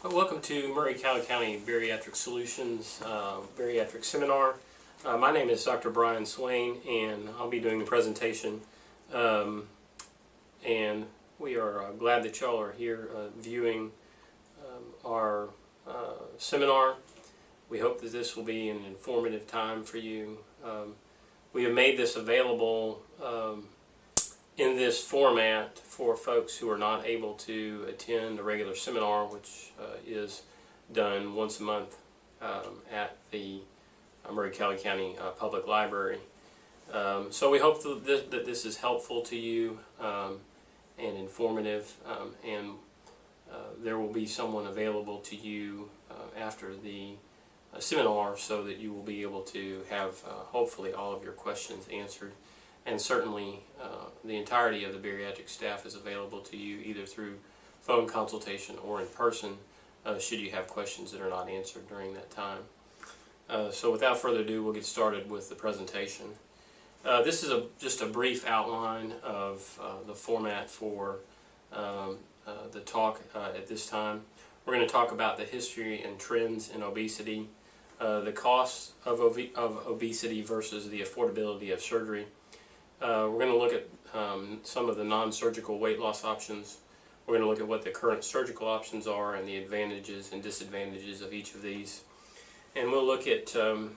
Well, welcome to Murray-Calloway County Bariatric Solutions Bariatric Seminar. My name is Dr. Brian Swain, and I'll be doing the presentation. And we are glad that y'all are here viewing our seminar. We hope that this will be an informative time for you. We have made this available in this format for folks who are not able to attend a regular seminar, which is done once a month at the Murray-Calloway County Public Library. So we hope that this is helpful to you and informative, and there will be someone available to you after the seminar so that you will be able to have hopefully all of your questions answered. And certainly the entirety of the bariatric staff is available to you either through phone consultation or in person should you have questions that are not answered during that time. So without further ado, we'll get started with the presentation. This is just a brief outline of the format for the talk at this time. We're going to talk about the history and trends in obesity, the costs of obesity versus the affordability of surgery. We're going to look at some of the non-surgical weight loss options. We're going to look at what the current surgical options are and the advantages and disadvantages of each of these. And we'll look at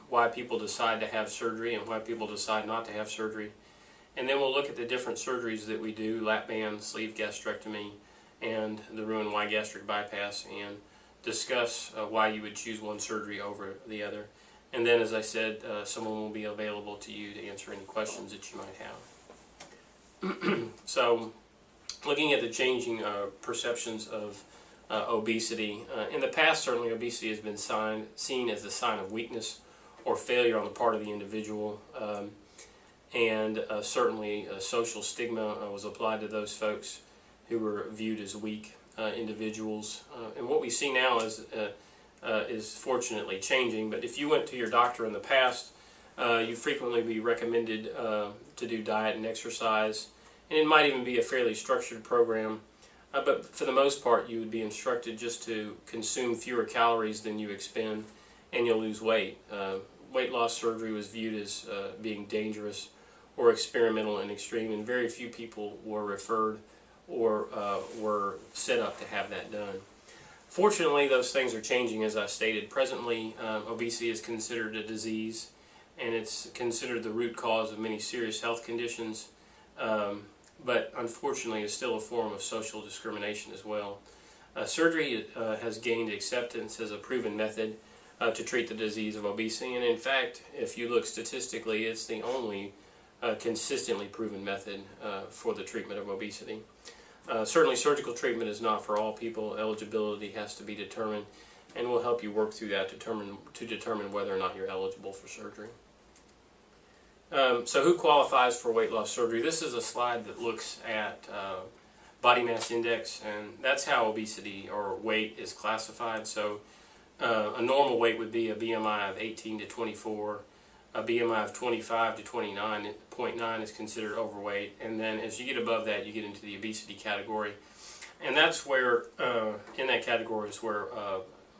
why people decide to have surgery and why people decide not to have surgery. And then we'll look at the different surgeries that we do, lap band, sleeve gastrectomy, and the Roux-en-Y gastric bypass, and discuss why you would choose one surgery over the other. And then, as I said, someone will be available to you to answer any questions that you might have. So, looking at the changing perceptions of obesity. In the past, certainly obesity has been seen as a sign of weakness or failure on the part of the individual. And certainly social stigma was applied to those folks who were viewed as weak individuals. And what we see now is fortunately changing. But if you went to your doctor in the past, you'd frequently be recommended to do diet and exercise, and it might even be a fairly structured program, but for the most part you would be instructed just to consume fewer calories than you expend and you'll lose weight. Weight loss surgery was viewed as being dangerous or experimental and extreme, and very few people were referred or were set up to have that done. Fortunately, those things are changing, as I stated. Presently, obesity is considered a disease, and it's considered the root cause of many serious health conditions, but unfortunately is still a form of social discrimination as well. Surgery has gained acceptance as a proven method to treat the disease of obesity, and in fact, if you look statistically, it's the only consistently proven method for the treatment of obesity. Certainly surgical treatment is not for all people. Eligibility has to be determined, and we'll help you work through that to determine whether or not you're eligible for surgery. So who qualifies for weight loss surgery? This is a slide that looks at body mass index, and that's how obesity or weight is classified. So a normal weight would be a BMI of 18 to 24. A BMI of 25 to 29.9 is considered overweight, and then as you get above that, you get into the obesity category, and that's where, in that category is where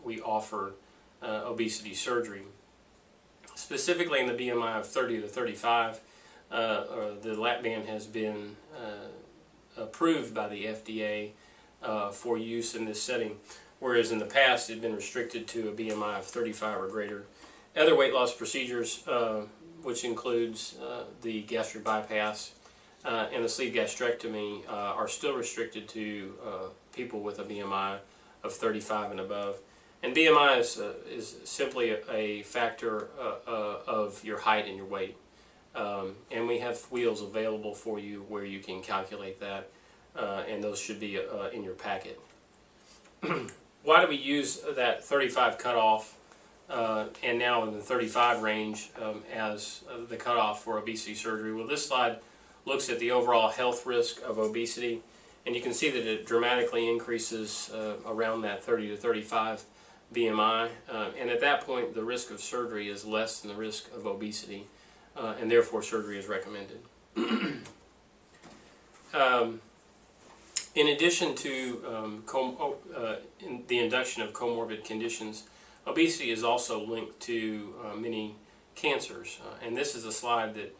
we offer obesity surgery. Specifically in the BMI of 30 to 35, the lap band has been approved by the FDA for use in this setting, whereas in the past it had been restricted to a BMI of 35 or greater. Other weight loss procedures, which includes the gastric bypass and the sleeve gastrectomy, are still restricted to people with a BMI of 35 and above. And BMI is simply a factor of your height and your weight. And we have wheels available for you where you can calculate that, and those should be in your packet. Why do we use that 35 cutoff? And now in the 35 range as the cutoff for obesity surgery? Well, this slide looks at the overall health risk of obesity, and you can see that it dramatically increases around that 30 to 35 BMI, and at that point the risk of surgery is less than the risk of obesity, and therefore surgery is recommended. In addition to the induction of comorbid conditions, obesity is also linked to many cancers. And this is a slide that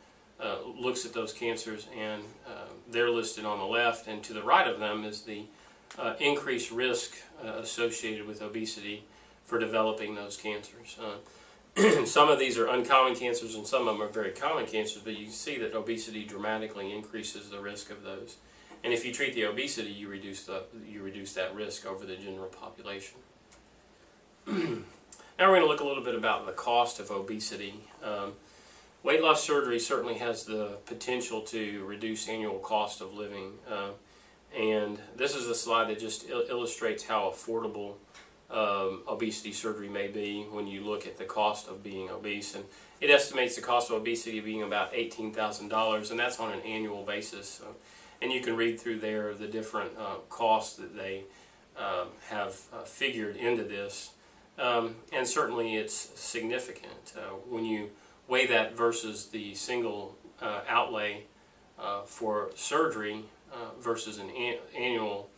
looks at those cancers, and they're listed on the left, and to the right of them is the increased risk associated with obesity for developing those cancers. Some of these are uncommon cancers and some of them are very common cancers, but you can see that obesity dramatically increases the risk of those. And if you treat the obesity, you reduce that risk over the general population. Now we're going to look a little bit about the cost of obesity. Weight loss surgery certainly has the potential to reduce annual cost of living. And this is a slide that just illustrates how affordable obesity surgery may be when you look at the cost of being obese. And it estimates the cost of obesity being about $18,000, and that's on an annual basis. And you can read through there the different costs that they have figured into this. And certainly it's significant. When you weigh that versus the single outlay for surgery versus an annual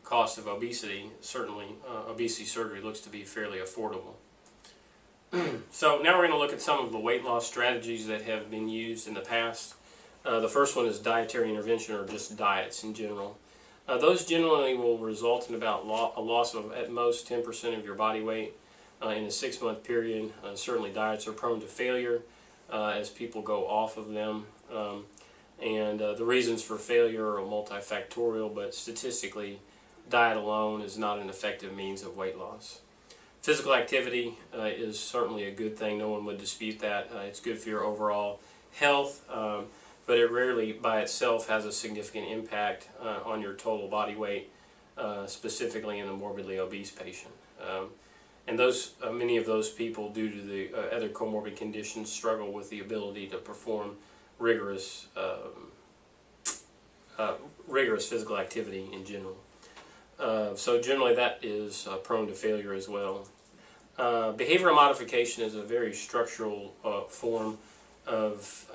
cost of obesity, certainly obesity surgery looks to be fairly affordable. So now we're going to look at some of the weight loss strategies that have been used in the past. The first one is dietary intervention, or just diets in general. Those generally will result in about a loss of at most 10% of your body weight in a 6-month period. Certainly diets are prone to failure as people go off of them. And the reasons for failure are multifactorial, but statistically, diet alone is not an effective means of weight loss. Physical activity is certainly a good thing. No one would dispute that. It's good for your overall health, but it rarely by itself has a significant impact on your total body weight, specifically in a morbidly obese patient. And many of those people, due to the other comorbid conditions, struggle with the ability to perform rigorous physical activity in general. So generally that is prone to failure as well. Behavioral modification is a very structural form of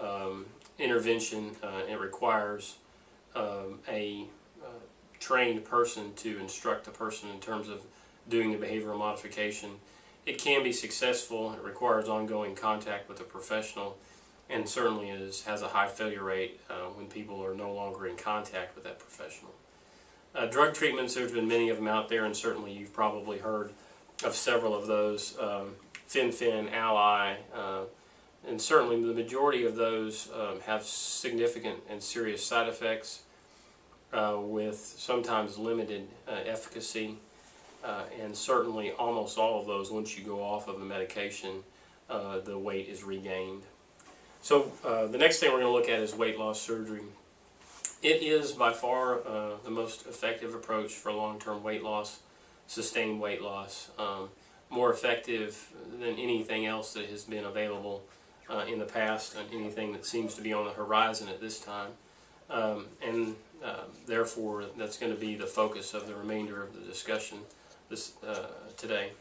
intervention. It requires a trained person to instruct the person in terms of doing the behavioral modification. It can be successful. It requires ongoing contact with a professional, and certainly has a high failure rate when people are no longer in contact with that professional. Drug treatments, there's been many of them out there, and certainly you've probably heard of several of those. Fen-phen, Ally, and certainly the majority of those have significant and serious side effects with sometimes limited efficacy. And certainly almost all of those, once you go off of the medication, the weight is regained. So the next thing we're going to look at is weight loss surgery. It is by far the most effective approach for long-term weight loss, sustained weight loss, more effective than anything else that has been available in the past, and anything that seems to be on the horizon at this time. Therefore, that's going to be the focus of the remainder of the discussion today.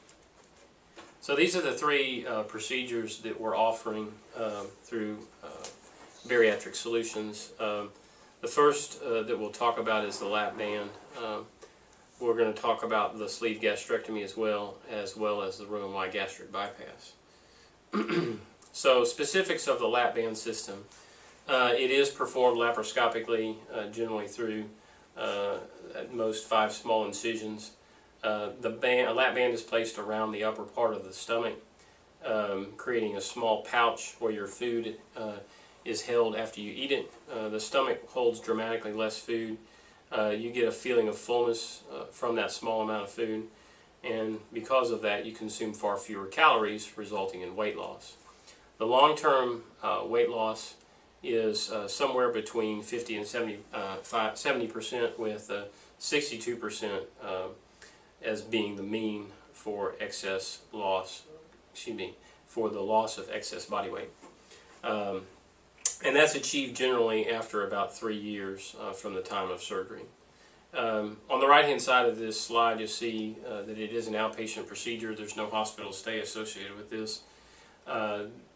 So these are the three procedures that we're offering through Bariatric Solutions. The first that we'll talk about is the lap band. We're going to talk about the sleeve gastrectomy as well as the Roux-en-Y gastric bypass. So specifics of the lap band system. It is performed laparoscopically, generally through at most 5 small incisions. A lap band is placed around the upper part of the stomach, creating a small pouch where your food is held after you eat it. The stomach holds dramatically less food. You get a feeling of fullness from that small amount of food, and because of that you consume far fewer calories, resulting in weight loss. The long-term weight loss is somewhere between 50 and 70%, with 62% as being the mean for for the loss of excess body weight. And that's achieved generally after about 3 years from the time of surgery. On the right-hand side of this slide, you'll see that it is an outpatient procedure. There's no hospital stay associated with this.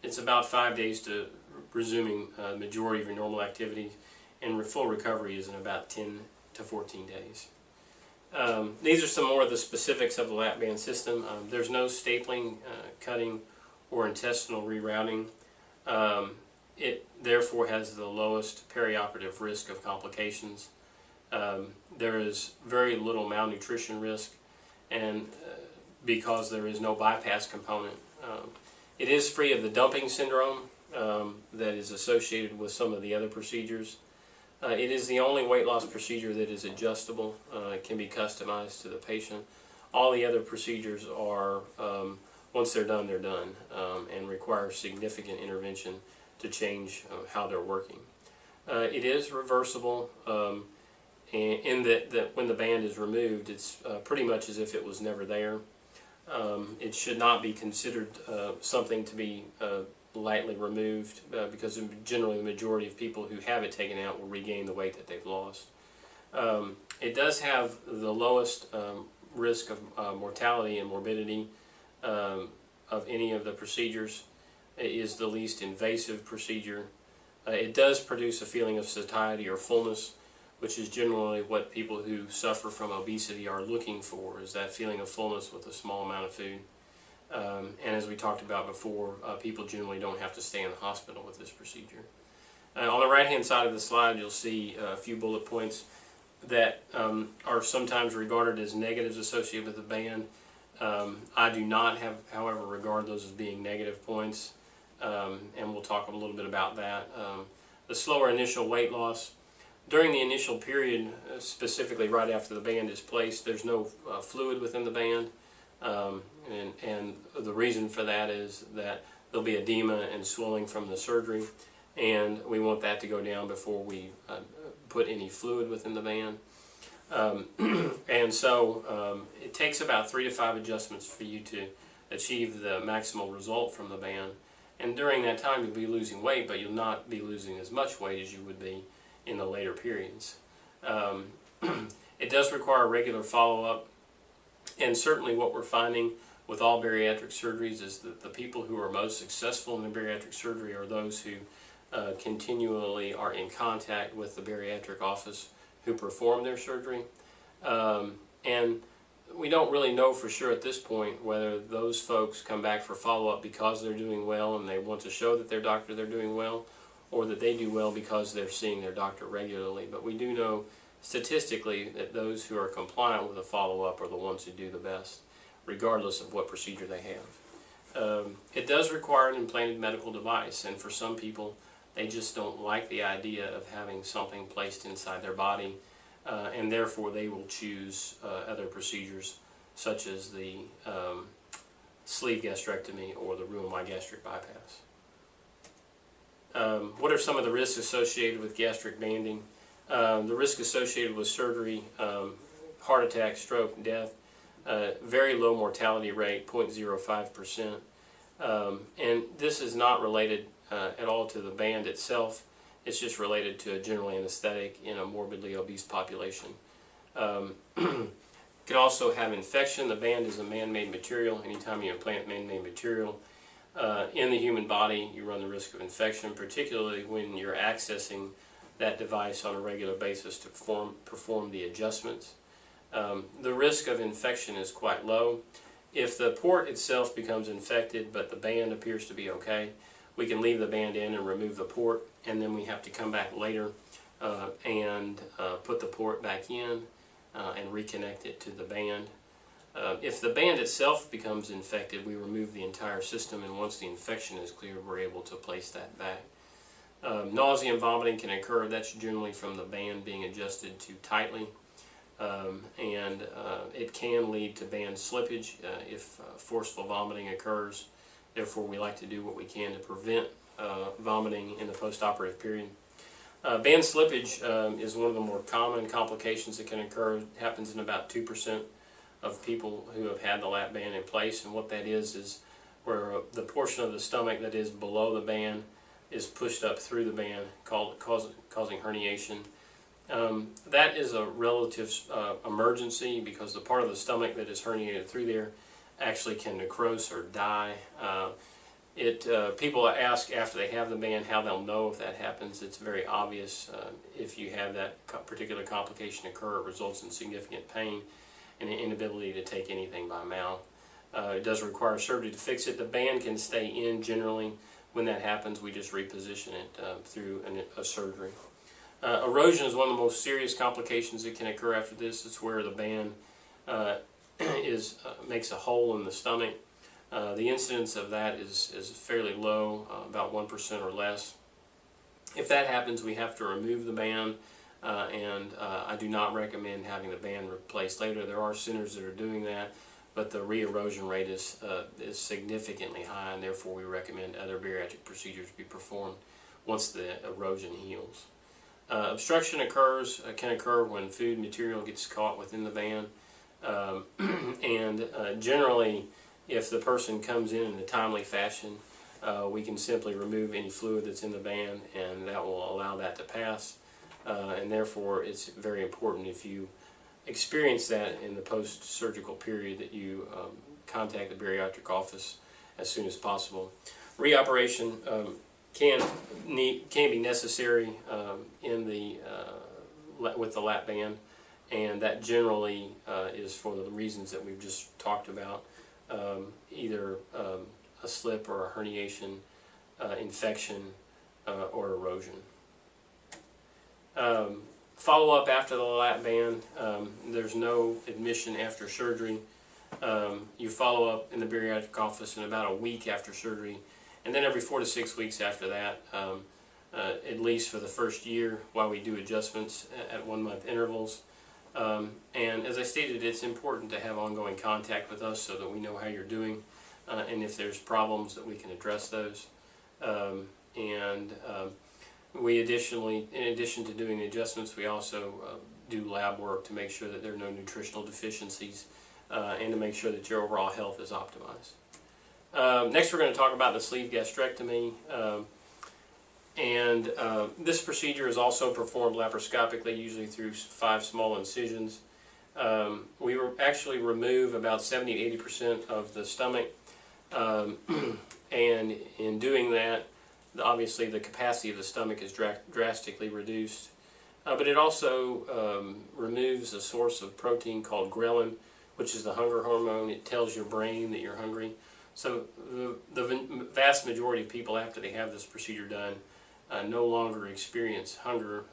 It's about 5 days to resuming the majority of your normal activities, and full recovery is in about 10 to 14 days. These are some more of the specifics of the lap band system. There's no stapling, cutting, or intestinal rerouting. It therefore has the lowest perioperative risk of complications. There is very little malnutrition risk, and because there is no bypass component. It is free of the dumping syndrome that is associated with some of the other procedures. It is the only weight loss procedure that is adjustable. It can be customized to the patient. All the other procedures are, once they're done, and require significant intervention to change how they're working. It is reversible in that when the band is removed, it's pretty much as if it was never there. It should not be considered something to be lightly removed because generally the majority of people who have it taken out will regain the weight that they've lost. It does have the lowest risk of mortality and morbidity of any of the procedures. It is the least invasive procedure. It does produce a feeling of satiety or fullness, which is generally what people who suffer from obesity are looking for, is that feeling of fullness with a small amount of food. And as we talked about before, people generally don't have to stay in the hospital with this procedure. On the right-hand side of the slide, you'll see a few bullet points that are sometimes regarded as negatives associated with the band. I do not have, however, regard those as being negative points, and we'll talk a little bit about that. The slower initial weight loss. During the initial period, specifically right after the band is placed, there's no fluid within the band. And the reason for that is that there'll be edema and swelling from the surgery, and we want that to go down before we put any fluid within the band. And so it takes about 3 to 5 adjustments for you to achieve the maximal result from the band. And during that time you'll be losing weight, but you'll not be losing as much weight as you would be in the later periods. It does require regular follow-up, and certainly what we're finding with all bariatric surgeries is that the people who are most successful in the bariatric surgery are those who continually are in contact with the bariatric office who perform their surgery. And we don't really know for sure at this point whether those folks come back for follow-up because they're doing well and they want to show that their doctor they're doing well, or that they do well because they're seeing their doctor regularly. But we do know statistically that those who are compliant with a follow-up are the ones who do the best, regardless of what procedure they have. It does require an implanted medical device, and for some people they just don't like the idea of having something placed inside their body, and therefore they will choose other procedures such as the sleeve gastrectomy or the Roux-en-Y gastric bypass. What are some of the risks associated with gastric banding? The risk associated with surgery, heart attack, stroke, death, very low mortality rate, 0.05%. And this is not related at all to the band itself. It's just related to a general anesthetic in a morbidly obese population. Can also have infection. The band is a man-made material. Anytime you implant man-made material in the human body, you run the risk of infection, particularly when you're accessing that device on a regular basis to perform the adjustments. The risk of infection is quite low. If the port itself becomes infected but the band appears to be okay, we can leave the band in and remove the port, and then we have to come back later and put the port back in and reconnect it to the band. If the band itself becomes infected, we remove the entire system, and once the infection is cleared, we're able to place that back. Nausea and vomiting can occur. That's generally from the band being adjusted too tightly, and it can lead to band slippage if forceful vomiting occurs. Therefore, we like to do what we can to prevent vomiting in the post-operative period. Band slippage is one of the more common complications that can occur. It happens in about 2% of people who have had the lap band in place, and what that is where the portion of the stomach that is below the band is pushed up through the band, causing herniation. That is a relative emergency because the part of the stomach that is herniated through there actually can necrose or die. People ask after they have the band how they'll know if that happens. It's very obvious. If you have that particular complication occur, it results in significant pain and an inability to take anything by mouth. It does require surgery to fix it. The band can stay in generally. When that happens, we just reposition it through a surgery. Erosion is one of the most serious complications that can occur after this. It's where the band makes a hole in the stomach. The incidence of that is fairly low, about 1% or less. If that happens, we have to remove the band, and I do not recommend having the band replaced later. There are centers that are doing that, but the re-erosion rate is significantly high, and therefore we recommend other bariatric procedures be performed once the erosion heals. Obstruction can occur when food material gets caught within the band, and generally, if the person comes in a timely fashion, we can simply remove any fluid that's in the band, and that will allow that to pass. And therefore, it's very important, if you experience that in the post-surgical period, that you contact the bariatric office as soon as possible. Reoperation can be necessary with the lap band, and that generally is for the reasons that we've just talked about. Either a slip or a herniation, infection, or erosion. Follow-up after the lap band, there's no admission after surgery. You follow up in the bariatric office in about a week after surgery, and then every 4 to 6 weeks after that, at least for the first year, while we do adjustments at 1-month intervals. And as I stated, it's important to have ongoing contact with us so that we know how you're doing, and if there's problems that we can address those. We additionally, in addition to doing the adjustments, we also do lab work to make sure that there are no nutritional deficiencies, and to make sure that your overall health is optimized. Next, we're going to talk about the sleeve gastrectomy. This procedure is also performed laparoscopically, usually through 5 small incisions. We actually remove about 70–80% of the stomach, and in doing that, obviously the capacity of the stomach is drastically reduced. But it also removes a source of protein called ghrelin, which is the hunger hormone. It tells your brain that you're hungry. So the vast majority of people, after they have this procedure done, no longer experience hunger,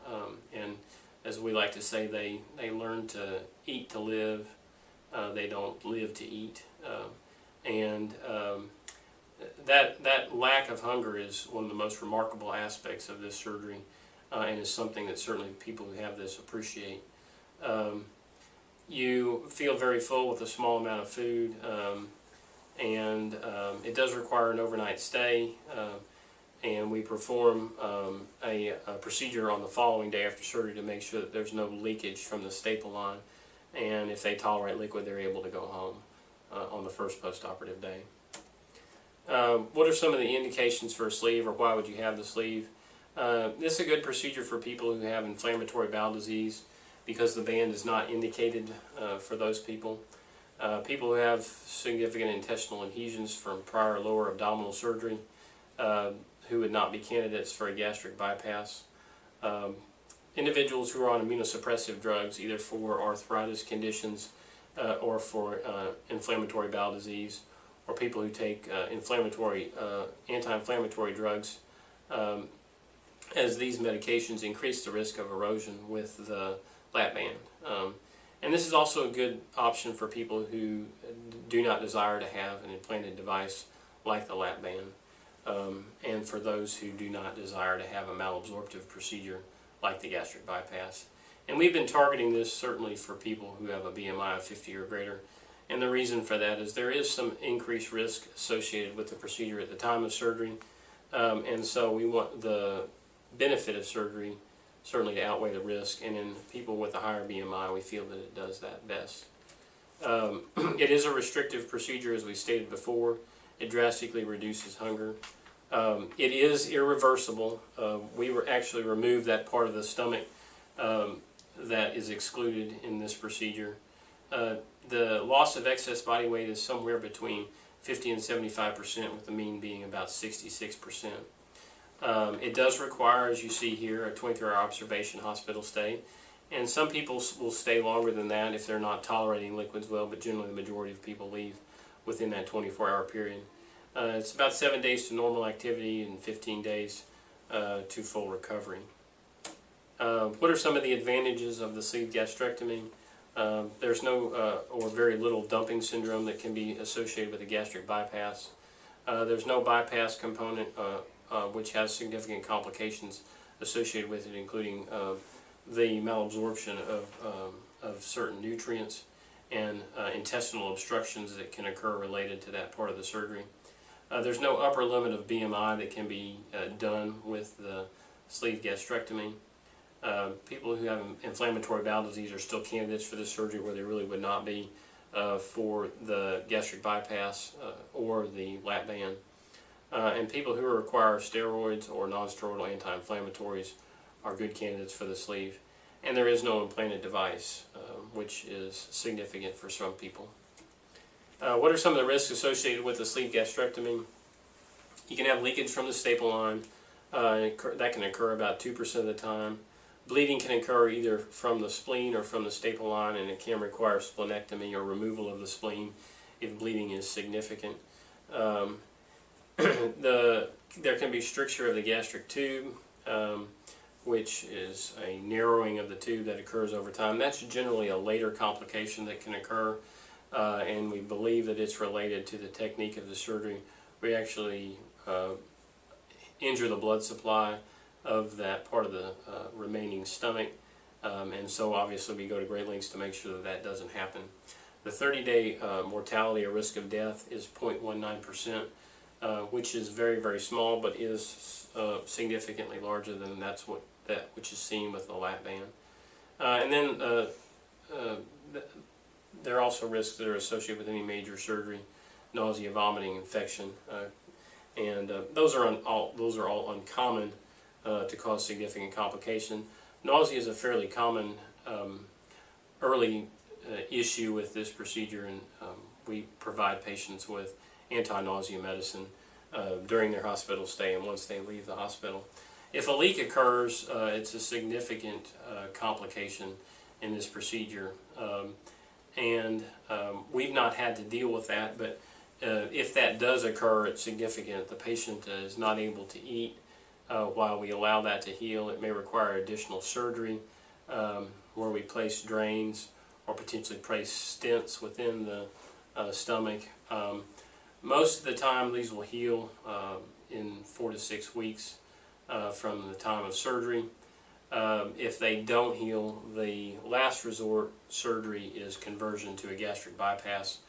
and as we like to say, they learn to eat to live. They don't live to eat, that lack of hunger is one of the most remarkable aspects of this surgery, and is something that certainly people who have this appreciate. You feel very full with a small amount of food, and it does require an overnight stay. And we perform a procedure on the following day after surgery to make sure that there's no leakage from the staple line, and if they tolerate liquid, they're able to go home on the first post-operative day. What are some of the indications for a sleeve, or why would you have the sleeve? This is a good procedure for people who have inflammatory bowel disease, because the band is not indicated for those people. People who have significant intestinal adhesions from prior lower abdominal surgery, who would not be candidates for a gastric bypass. Individuals who are on immunosuppressive drugs, either for arthritis conditions or for inflammatory bowel disease, or people who take anti-inflammatory drugs, as these medications increase the risk of erosion with the lap band. And this is also a good option for people who do not desire to have an implanted device like the lap band. And for those who do not desire to have a malabsorptive procedure like the gastric bypass. And we've been targeting this certainly for people who have a BMI of 50 or greater. And the reason for that is there is some increased risk associated with the procedure at the time of surgery. And so we want the benefit of surgery certainly to outweigh the risk. And in people with a higher BMI, we feel that it does that best. It is a restrictive procedure, as we stated before. It drastically reduces hunger. It is irreversible. We actually remove that part of the stomach that is excluded in this procedure. The loss of excess body weight is somewhere between 50 and 75%, with the mean being about 66%. It does require, as you see here, a 23-hour observation hospital stay. And some people will stay longer than that if they're not tolerating liquids well, but generally the majority of people leave within that 24-hour period. It's about 7 days to normal activity and 15 days to full recovery. What are some of the advantages of the sleeve gastrectomy? There's no or very little dumping syndrome that can be associated with a gastric bypass. There's no bypass component which has significant complications associated with it, including the malabsorption of certain nutrients and intestinal obstructions that can occur related to that part of the surgery. There's no upper limit of BMI that can be done with the sleeve gastrectomy. People who have inflammatory bowel disease are still candidates for this surgery, where they really would not be for the gastric bypass or the lap band. And people who require steroids or non-steroidal anti-inflammatories are good candidates for the sleeve. And there is no implanted device, which is significant for some people. What are some of the risks associated with the sleeve gastrectomy? You can have leakage from the staple line. That can occur about 2% of the time. Bleeding can occur either from the spleen or from the staple line, and it can require splenectomy or removal of the spleen if bleeding is significant. There can be stricture of the gastric tube, which is a narrowing of the tube that occurs over time. That's generally a later complication that can occur, and we believe that it's related to the technique of the surgery. We actually injure the blood supply of that part of the remaining stomach, and so obviously we go to great lengths to make sure that that doesn't happen. The 30-day mortality or risk of death is 0.19%, which is very, very small, but is significantly larger than that which is seen with the lap band. And then there are also risks that are associated with any major surgery: nausea, vomiting, infection, and those are all uncommon to cause significant complication. Nausea is a fairly common early issue with this procedure, and we provide patients with anti-nausea medicine during their hospital stay and once they leave the hospital. If a leak occurs, it's a significant complication in this procedure, and we've not had to deal with that, but if that does occur, it's significant. The patient is not able to eat while we allow that to heal. It may require additional surgery where we place drains or potentially place stents within the stomach. Most of the time these will heal in 4 to 6 weeks from the time of surgery. If they don't heal, the last resort surgery is conversion to a gastric bypass,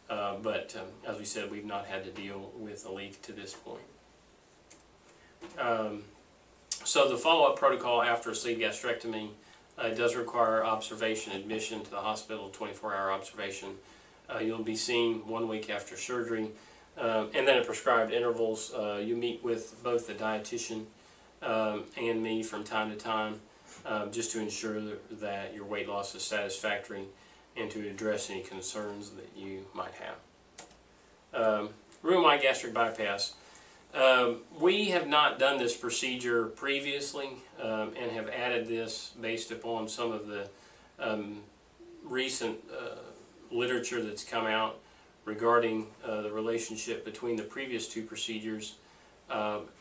but as we said, we've not had to deal with a leak to this point. So the follow-up protocol after a sleeve gastrectomy does require observation, admission to the hospital, 24-hour observation. You'll be seen 1 week after surgery, and then at prescribed intervals. You meet with both the dietitian and me from time to time, just to ensure that your weight loss is satisfactory and to address any concerns that you might have. Room-wide gastric bypass. We have not done this procedure previously and have added this based upon some of the recent literature that's come out regarding the relationship between the previous two procedures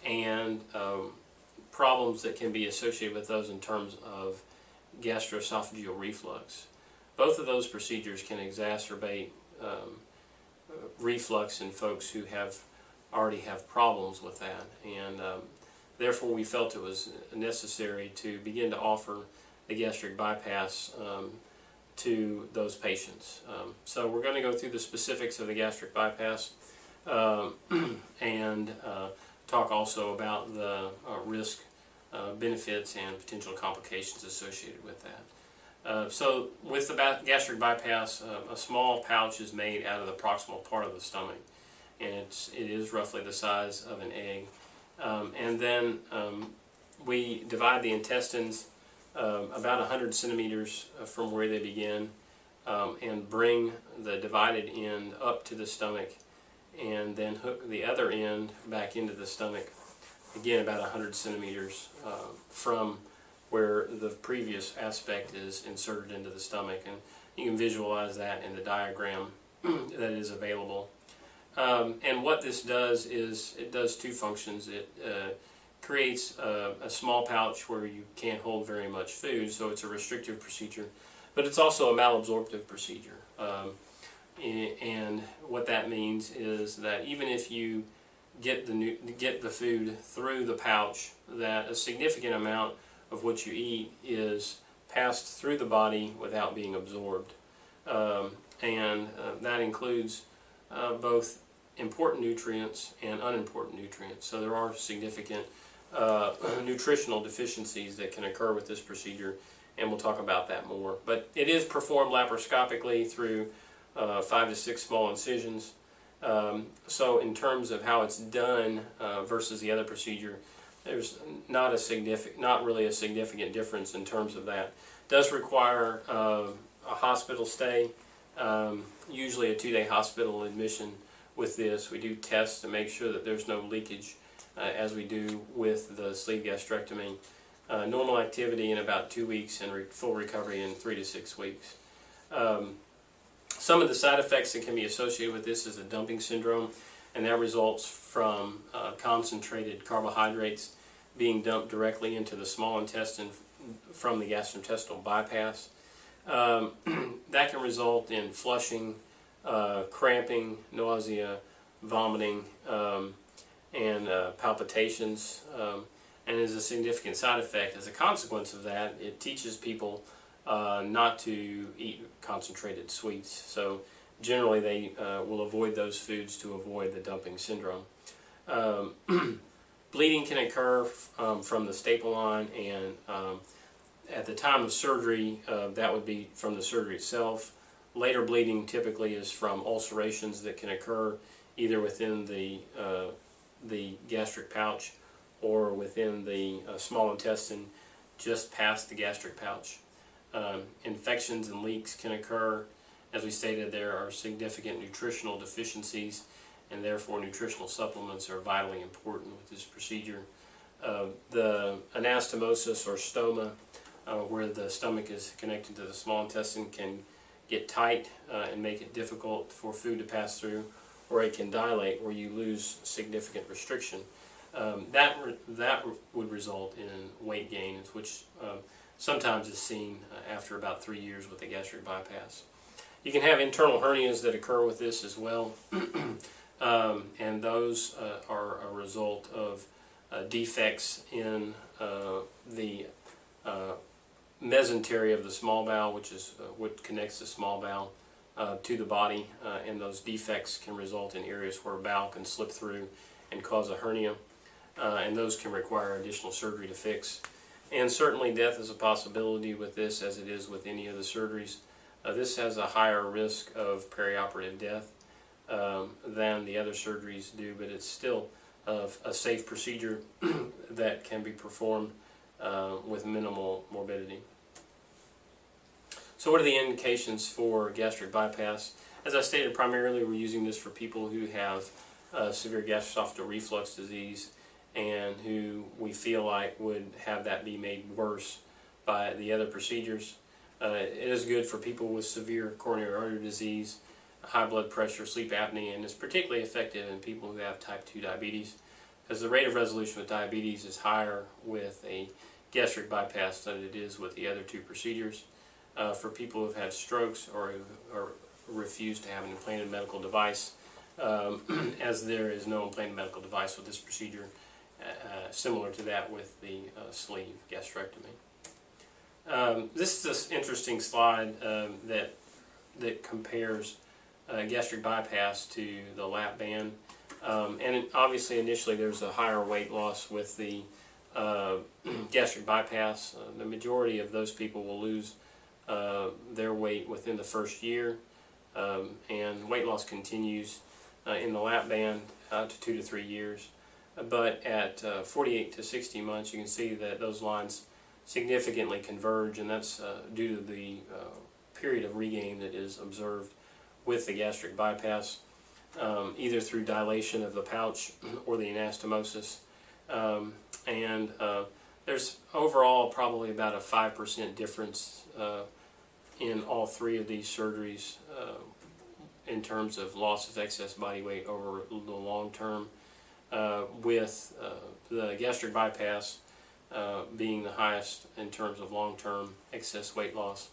and problems that can be associated with those in terms of gastroesophageal reflux. Both of those procedures can exacerbate reflux in folks who already have problems with that, and therefore we felt it was necessary to begin to offer the gastric bypass to those patients. So we're going to go through the specifics of the gastric bypass and talk also about the risk, benefits, and potential complications associated with that. So with the gastric bypass, a small pouch is made out of the proximal part of the stomach, and it is roughly the size of an egg. And then we divide the intestines about 100 centimeters from where they begin and bring the divided end up to the stomach, and then hook the other end back into the stomach, again about 100 centimeters from where the previous aspect is inserted into the stomach. And you can visualize that in the diagram that is available. And what this does is it does two functions. It creates a small pouch where you can't hold very much food, so it's a restrictive procedure, but it's also a malabsorptive procedure. And what that means is that even if you get the food through the pouch, that a significant amount of what you eat is passed through the body without being absorbed. And that includes both important nutrients and unimportant nutrients. So there are significant nutritional deficiencies that can occur with this procedure, and we'll talk about that more. But it is performed laparoscopically through 5 to 6 small incisions. So in terms of how it's done versus the other procedure, there's not really a significant difference in terms of that. It does require a hospital stay, usually a 2-day hospital admission with this. We do tests to make sure that there's no leakage, as we do with the sleeve gastrectomy. Normal activity in about 2 weeks and full recovery in 3 to 6 weeks. Some of the side effects that can be associated with this is a dumping syndrome, and that results from concentrated carbohydrates being dumped directly into the small intestine from the gastrointestinal bypass. That can result in flushing, cramping, nausea, vomiting, and palpitations, and is a significant side effect. As a consequence of that, it teaches people not to eat concentrated sweets. So generally they will avoid those foods to avoid the dumping syndrome. Bleeding can occur from the staple line, and at the time of surgery, that would be from the surgery itself. Later bleeding typically is from ulcerations that can occur either within the gastric pouch or within the small intestine just past the gastric pouch. Infections and leaks can occur. As we stated, there are significant nutritional deficiencies, and therefore nutritional supplements are vitally important with this procedure. The anastomosis or stoma, where the stomach is connected to the small intestine, can get tight and make it difficult for food to pass through, or it can dilate where you lose significant restriction. That would result in weight gain, which sometimes is seen after about 3 years with a gastric bypass. You can have internal hernias that occur with this as well, and those are a result of defects in the mesentery of the small bowel, which is what connects the small bowel to the body, and those defects can result in areas where a bowel can slip through and cause a hernia, and those can require additional surgery to fix. And certainly death is a possibility with this, as it is with any of the surgeries. This has a higher risk of perioperative death than the other surgeries do, but it's still a safe procedure that can be performed with minimal morbidity. So what are the indications for gastric bypass? As I stated, primarily we're using this for people who have severe gastroesophageal reflux disease and who we feel like would have that be made worse by the other procedures. It is good for people with severe coronary artery disease, high blood pressure, sleep apnea, and it's particularly effective in people who have type 2 diabetes, because the rate of resolution with diabetes is higher with a gastric bypass than it is with the other two procedures. For people who have had strokes or refuse to have an implanted medical device, as there is no implanted medical device with this procedure, similar to that with the sleeve gastrectomy. This is an interesting slide that compares gastric bypass to the lap band. And obviously initially there's a higher weight loss with the gastric bypass. The majority of those people will lose their weight within the first year, and weight loss continues in the lap band to 2 to 3 years. But at 48 to 60 months, you can see that those lines significantly converge, and that's due to the period of regain that is observed with the gastric bypass, either through dilation of the pouch or the anastomosis. There's overall probably about a 5% difference in all three of these surgeries in terms of loss of excess body weight over the long term, with the gastric bypass being the highest in terms of long-term excess weight loss,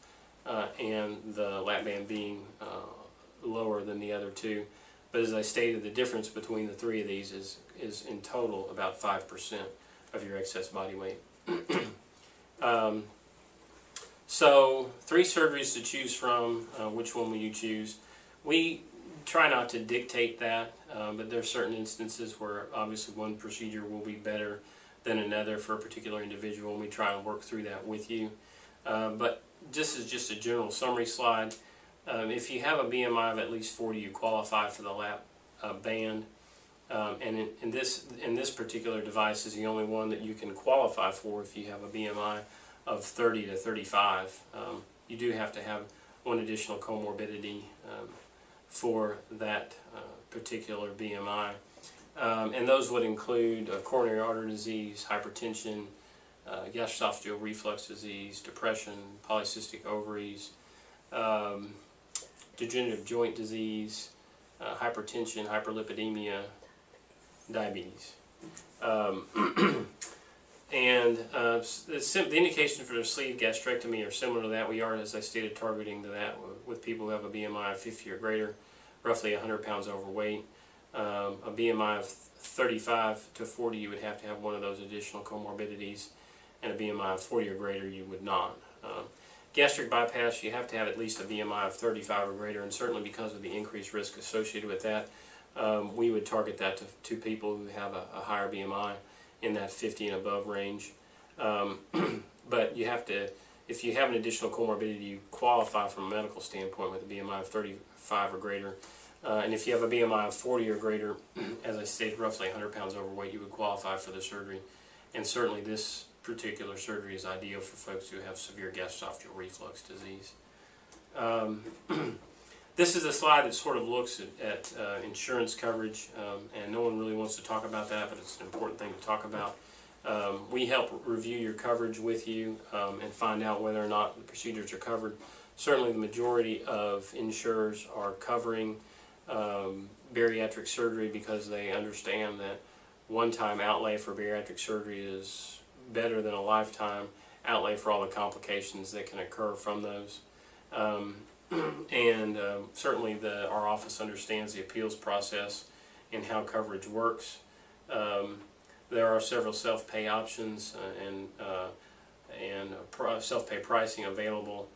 and the lap band being lower than the other two. But as I stated, the difference between the three of these is in total about 5% of your excess body weight. So 3 surgeries to choose from. Which one will you choose? We try not to dictate that, but there are certain instances where obviously one procedure will be better than another for a particular individual, and we try and work through that with you. But this is just a general summary slide. If you have a BMI of at least 40, you qualify for the lap band. And in this particular device is the only one that you can qualify for if you have a BMI of 30 to 35. You do have to have one additional comorbidity for that particular BMI. And those would include coronary artery disease, hypertension, gastroesophageal reflux disease, depression, polycystic ovaries, degenerative joint disease, hypertension, hyperlipidemia, diabetes. The indication for the sleeve gastrectomy are similar to that. We are, as I stated, targeting to that with people who have a BMI of 50 or greater, roughly 100 pounds overweight. A BMI of 35 to 40, you would have to have one of those additional comorbidities, and a BMI of 40 or greater, you would not. Gastric bypass, you have to have at least a BMI of 35 or greater, and certainly because of the increased risk associated with that, we would target that to people who have a higher BMI in that 50 and above range. But you have to, if you have an additional comorbidity, you qualify from a medical standpoint with a BMI of 35 or greater. And if you have a BMI of 40 or greater, as I stated, roughly 100 pounds overweight, you would qualify for the surgery. And certainly this particular surgery is ideal for folks who have severe gastroesophageal reflux disease. This is a slide that sort of looks at insurance coverage, and no one really wants to talk about that, but it's an important thing to talk about. We help review your coverage with you and find out whether or not the procedures are covered. Certainly the majority of insurers are covering bariatric surgery because they understand that one-time outlay for bariatric surgery is better than a lifetime outlay for all the complications that can occur from those. Certainly our office understands the appeals process and how coverage works. There are several self-pay options and self-pay pricing available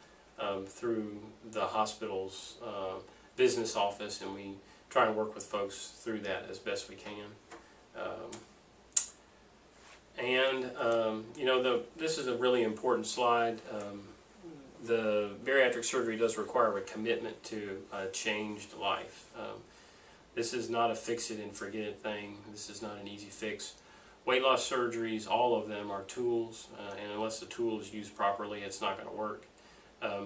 through the hospital's business office, and we try and work with folks through that as best we can. This is a really important slide. The bariatric surgery does require a commitment to a changed life. This is not a fix-it-and-forget-it thing. This is not an easy fix. Weight loss surgeries, all of them are tools, and unless the tool is used properly, it's not going to work.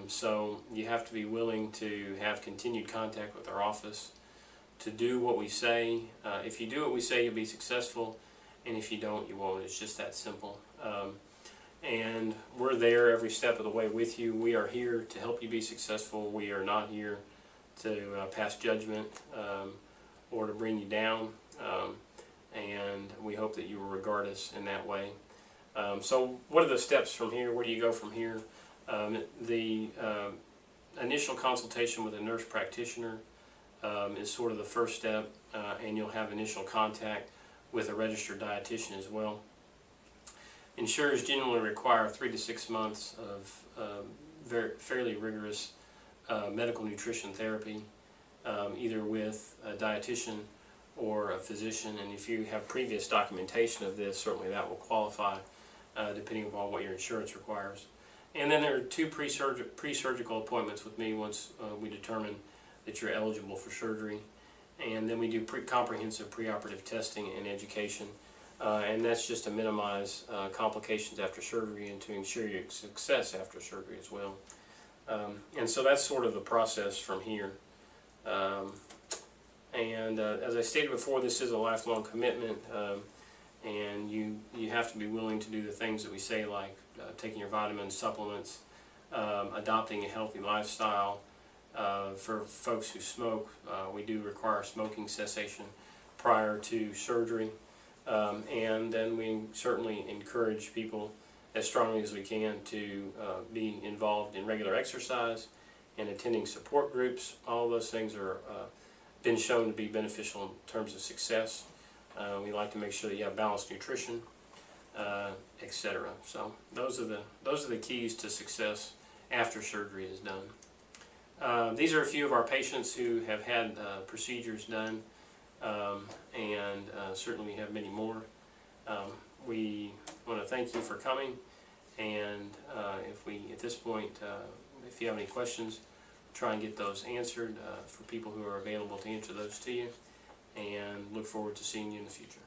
So you have to be willing to have continued contact with our office, to do what we say. If you do what we say, you'll be successful, and if you don't, you won't. It's just that simple. And we're there every step of the way with you. We are here to help you be successful. We are not here to pass judgment or to bring you down. And we hope that you will regard us in that way. So what are the steps from here? Where do you go from here? The initial consultation with a nurse practitioner is sort of the first step, and you'll have initial contact with a registered dietitian as well. Insurers generally require 3 to 6 months of fairly rigorous medical nutrition therapy, either with a dietitian or a physician, and if you have previous documentation of this, certainly that will qualify depending upon what your insurance requires. And then there are 2 pre-surgical appointments with me once we determine that you're eligible for surgery, and then we do comprehensive preoperative testing and education. And that's just to minimize complications after surgery and to ensure your success after surgery as well. And so that's sort of the process from here. As I stated before, this is a lifelong commitment, and you have to be willing to do the things that we say, like taking your vitamins, supplements, adopting a healthy lifestyle. For folks who smoke, we do require smoking cessation prior to surgery, and then we certainly encourage people as strongly as we can to be involved in regular exercise and attending support groups. All of those things are been shown to be beneficial in terms of success. We like to make sure that you have balanced nutrition, etc. So those are the keys to success after surgery is done. These are a few of our patients who have had procedures done, and certainly we have many more. We want to thank you for coming, and at this point, if you have any questions, try and get those answered for people who are available to answer those to you, and look forward to seeing you in the future.